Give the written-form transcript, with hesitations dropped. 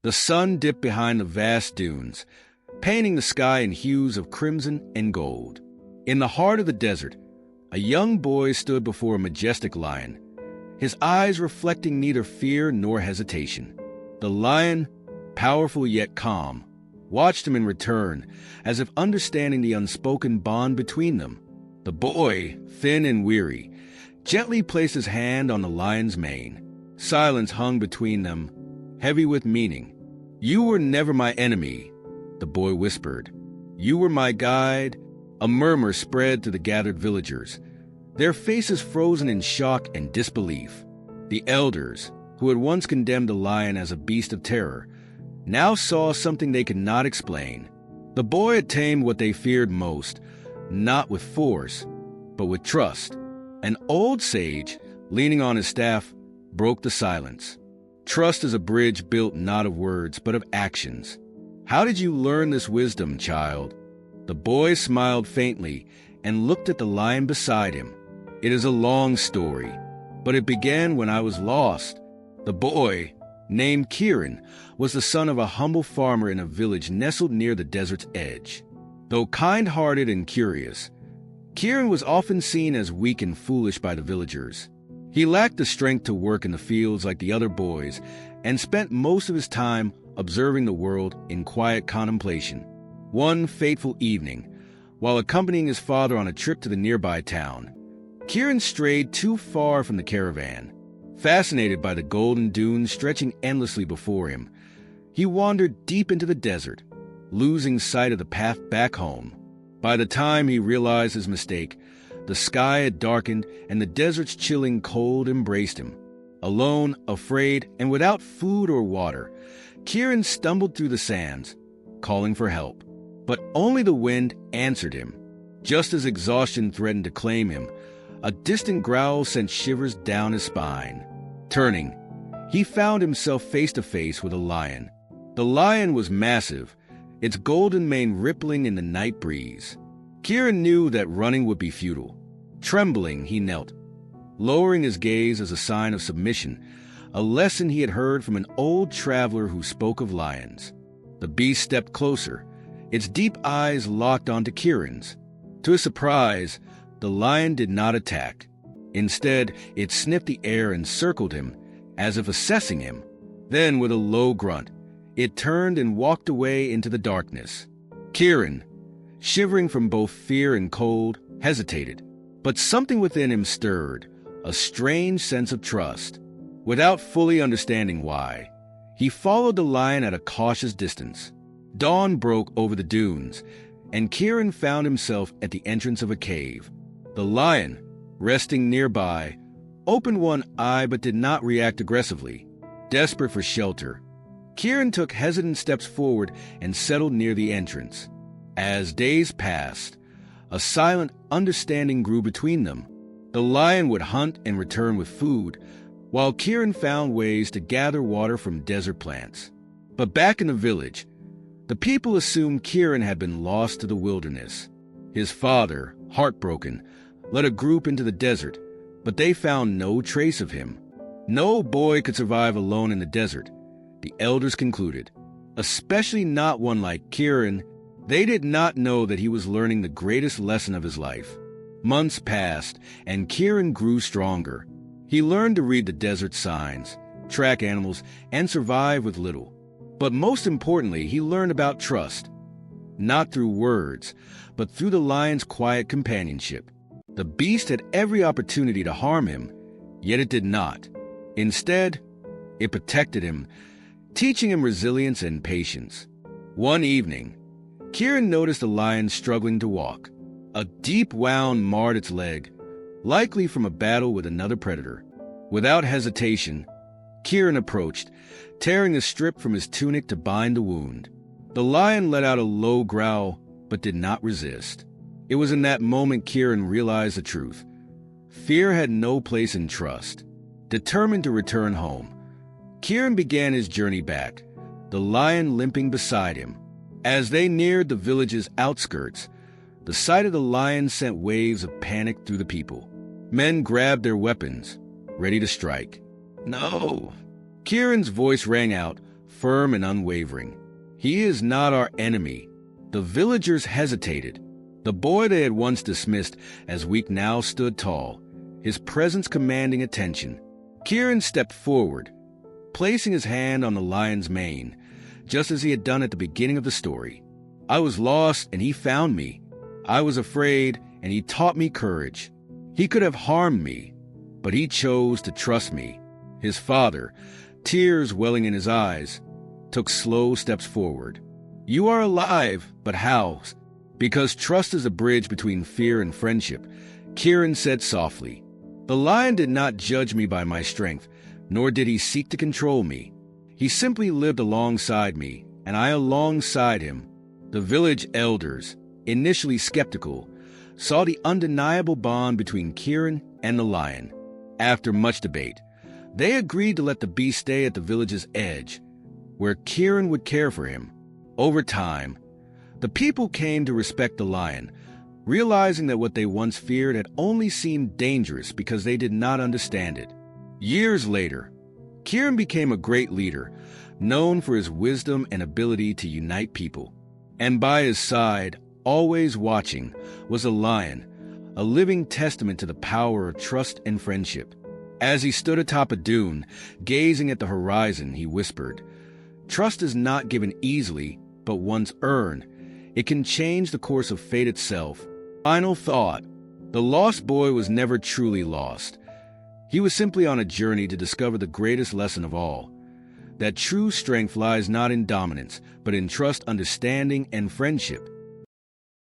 The sun dipped behind the vast dunes, painting the sky in hues of crimson and gold. In the heart of the desert, a young boy stood before a majestic lion, his eyes reflecting neither fear nor hesitation. The lion, powerful yet calm, watched him in return, as if understanding the unspoken bond between them. The boy, thin and weary, gently placed his hand on the lion's mane. Silence hung between them, heavy with meaning. "You were never my enemy," the boy whispered. "You were my guide." A murmur spread through the gathered villagers, their faces frozen in shock and disbelief. The elders, who had once condemned the lion as a beast of terror, now saw something they could not explain. The boy had tamed what they feared most, not with force, but with trust. An old sage, leaning on his staff, broke the silence. "Trust is a bridge built not of words, but of actions. How did you learn this wisdom, child?" The boy smiled faintly and looked at the lion beside him. "It is a long story, but it began when I was lost." The boy, named Kieran, was the son of a humble farmer in a village nestled near the desert's edge. Though kind-hearted and curious, Kieran was often seen as weak and foolish by the villagers. He lacked the strength to work in the fields like the other boys and spent most of his time observing the world in quiet contemplation. One fateful evening, while accompanying his father on a trip to the nearby town, Kieran strayed too far from the caravan. Fascinated by the golden dunes stretching endlessly before him, he wandered deep into the desert, losing sight of the path back home. By the time he realized his mistake, the sky had darkened and the desert's chilling cold embraced him. Alone, afraid, and without food or water, Kieran stumbled through the sands, calling for help. But only the wind answered him. Just as exhaustion threatened to claim him, a distant growl sent shivers down his spine. Turning, he found himself face to face with a lion. The lion was massive, its golden mane rippling in the night breeze. Kieran knew that running would be futile. Trembling, he knelt, lowering his gaze as a sign of submission, a lesson he had heard from an old traveler who spoke of lions. The beast stepped closer, its deep eyes locked onto Kieran's. To his surprise, the lion did not attack. Instead, it sniffed the air and circled him, as if assessing him. Then, with a low grunt, it turned and walked away into the darkness. Kieran, shivering from both fear and cold, hesitated. But something within him stirred, a strange sense of trust. Without fully understanding why, he followed the lion at a cautious distance. Dawn broke over the dunes, and Kieran found himself at the entrance of a cave. The lion, resting nearby, opened one eye but did not react aggressively. Desperate for shelter, Kieran took hesitant steps forward and settled near the entrance. As days passed, a silent understanding grew between them. The lion would hunt and return with food, while Kieran found ways to gather water from desert plants. But back in the village, the people assumed Kieran had been lost to the wilderness. His father, heartbroken, led a group into the desert, but they found no trace of him. No boy could survive alone in the desert, the elders concluded, especially not one like Kieran. They did not know that he was learning the greatest lesson of his life. Months passed, and Kieran grew stronger. He learned to read the desert signs, track animals, and survive with little. But most importantly, he learned about trust, not through words, but through the lion's quiet companionship. The beast had every opportunity to harm him, yet it did not. Instead, it protected him, teaching him resilience and patience. One evening, Kieran noticed the lion struggling to walk. A deep wound marred its leg, likely from a battle with another predator. Without hesitation, Kieran approached, tearing a strip from his tunic to bind the wound. The lion let out a low growl, but did not resist. It was in that moment Kieran realized the truth. Fear had no place in trust. Determined to return home, Kieran began his journey back, the lion limping beside him. As they neared the village's outskirts, the sight of the lion sent waves of panic through the people. Men grabbed their weapons, ready to strike. "No!" Kieran's voice rang out, firm and unwavering. He is not our enemy. The villagers hesitated. The boy they had once dismissed as weak now stood tall, his presence commanding attention. Kieran stepped forward, placing his hand on the lion's mane, just as he had done at the beginning of the story. I was lost, and he found me. I was afraid, and he taught me courage. He could have harmed me, but he chose to trust me. His father, tears welling in his eyes, took slow steps forward. You are alive, but how? Because trust is a bridge between fear and friendship, Kieran said softly. The lion did not judge me by my strength, nor did he seek to control me. He simply lived alongside me, and I alongside him. The village elders, initially skeptical, saw the undeniable bond between Kieran and the lion. After much debate, they agreed to let the beast stay at the village's edge, where Kieran would care for him. Over time, the people came to respect the lion, realizing that what they once feared had only seemed dangerous because they did not understand it. Years later, Kieran became a great leader, known for his wisdom and ability to unite people. And by his side, always watching, was a lion, a living testament to the power of trust and friendship. As he stood atop a dune, gazing at the horizon, he whispered, "Trust is not given easily, but once earned, it can change the course of fate itself." Final thought: the lost boy was never truly lost. He was simply on a journey to discover the greatest lesson of all, that true strength lies not in dominance, but in trust, understanding, and friendship.